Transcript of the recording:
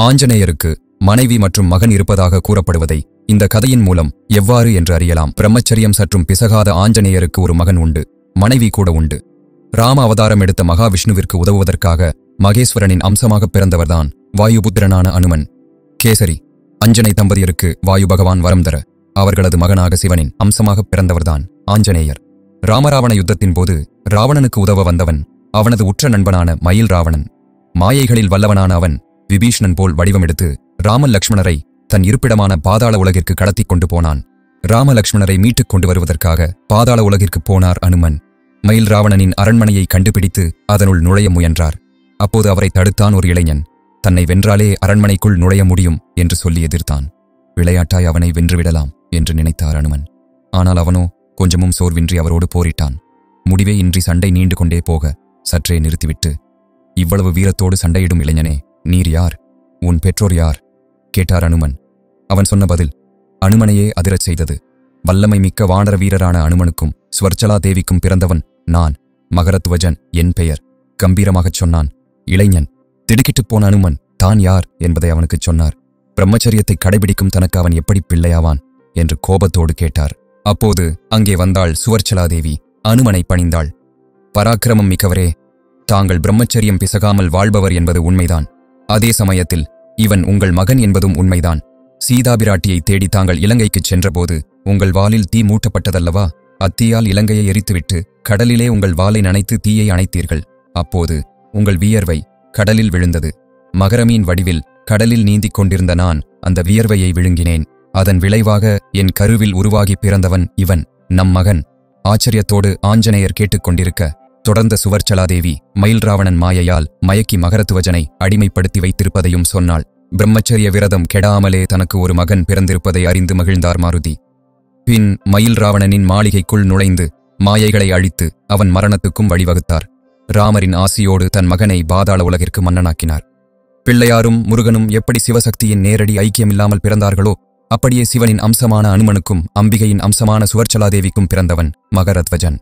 ஆஞ்சநேயருக்கு மனைவி மற்றும் மகன் இருப்பதாக கூறப்படுவதை இந்த கதையின் மூலம் எவ்வாறு என்று அறியலாம். பிரம்மச்சரியம் சற்றும் பிசகாத ஆஞ்சநேயருக்கு ஒரு மகன் உண்டு, மனைவி கூட உண்டு. ராம அவதாரம் எடுத்த மகாவிஷ்ணுவிற்கு உதவுவதற்காக மகேஸ்வரனின் அம்சமாக பிறந்தவர்தான் வாயுபுத்திரனான அனுமன். கேசரி அஞ்சனை தம்பதியருக்கு வாயு பகவான் வரம் தர அவர்களது மகனாக சிவனின் அம்சமாக பிறந்தவர்தான் ஆஞ்சநேயர். ராமராவண யுத்தத்தின் போது ராவணனுக்கு உதவ வந்தவன் அவனது உற்ற நண்பனான மயில் ராவணன். மாயைகளில் வல்லவனான அவன் விபீஷ்ணன் போல் வடிவமெடுத்து ராம லக்ஷ்மணரை தன் இருப்பிடமான பாதாள உலகிற்கு கடத்திக் கொண்டு போனான். ராம லக்ஷ்மணரை மீட்டுக் கொண்டு வருவதற்காக பாதாள உலகிற்கு போனார் அனுமன். மயில் ராவணனின் அரண்மனையை கண்டுபிடித்து அதனுள் நுழைய முயன்றார். அப்போது அவரை தடுத்தான் ஒரு இளைஞன். தன்னை வென்றாலே அரண்மனைக்குள் நுழைய முடியும் என்று சொல்லி எதிர்த்தான். விளையாட்டாய் அவனை வென்றுவிடலாம் என்று நினைத்தார் அனுமன். ஆனால் அவனோ கொஞ்சமும் சோர்வின்றி அவரோடு போரிட்டான். முடிவே இன்றி சண்டை நீண்டு கொண்டே போக சற்றே நிறுத்திவிட்டு, இவ்வளவு வீரத்தோடு சண்டையிடும் இளைஞனே, நீர் யார்? உன் பெற்றோர் யார்? கேட்டார் அனுமன். அவன் சொன்ன பதில் அனுமனையே அதிரச் செய்தது. வல்லமை மிக்க வானர வீரரான அனுமனுக்கும் ஸ்வர்ச்சலா தேவிக்கும் பிறந்தவன் நான், மகரத்வஜன் என் பெயர். கம்பீரமாகச் சொன்னான் இளைஞன். திடுக்கிட்டுப் போன அனுமன் தான் யார் என்பதை அவனுக்குச் சொன்னார். பிரம்மச்சரியத்தை கடைபிடிக்கும் தனக்கு அவன் எப்படி பிள்ளையாவான் என்று கோபத்தோடு கேட்டார். அப்போது அங்கே வந்தாள் சுவர்ச்சலாதேவி. அனுமனை பணிந்தாள். பராக்கிரமம் மிக்கவரே, தாங்கள் பிரம்மச்சரியம் பிசகாமல் வாழ்பவர் என்பது உண்மைதான். அதே சமயத்தில் இவன் உங்கள் மகன் என்பதும் உண்மைதான். சீதாபிராட்டியை தேடி தாங்கள் இலங்கைக்குச் சென்றபோது உங்கள் வாலில் தீ மூட்டப்பட்டதல்லவா? அத்தீயால் இலங்கையை எரித்துவிட்டு கடலிலே உங்கள் வாலை நனைத்து தீயை அணைத்தீர்கள். அப்போது உங்கள் வியர்வை கடலில் விழுந்தது. மகரமீன் வடிவில் கடலில் நீந்திக் கொண்டிருந்த நான் அந்த வியர்வையை விழுங்கினேன். அதன் விளைவாக என் கருவில் உருவாகி பிறந்தவன் இவன், நம் மகன். ஆச்சரியத்தோடு ஆஞ்சநேயர் கேட்டுக்கொண்டிருக்க தொடர்ந்த சுவர்ச்சலாதேவி மயில் ராவணன் மாயையால் மயக்கி மகரத்வஜனை அடிமைப்படுத்தி வைத்திருப்பதையும் சொன்னாள். பிரம்மச்சரிய விரதம் கெடாமலே தனக்கு ஒரு மகன் பிறந்திருப்பதை அறிந்து மகிழ்ந்தார் மாருதி. பின் மயில் ராவணனின் மாளிகைக்குள் நுழைந்து மாயைகளை அழித்து அவன் மரணத்துக்கும் வழிவகுத்தார். ராமரின் ஆசியோடு தன் மகனை பாதாள உலகிற்கு மன்னனாக்கினார். பிள்ளையாரும் முருகனும் எப்படி சிவசக்தியின் நேரடி ஐக்கியமில்லாமல் பிறந்தார்களோ அப்படியே சிவனின் அம்சமான அனுமனுக்கும் அம்பிகையின் அம்சமான சுவர்ச்சலாதேவிக்கும் பிறந்தவன் மகரத்வஜன்.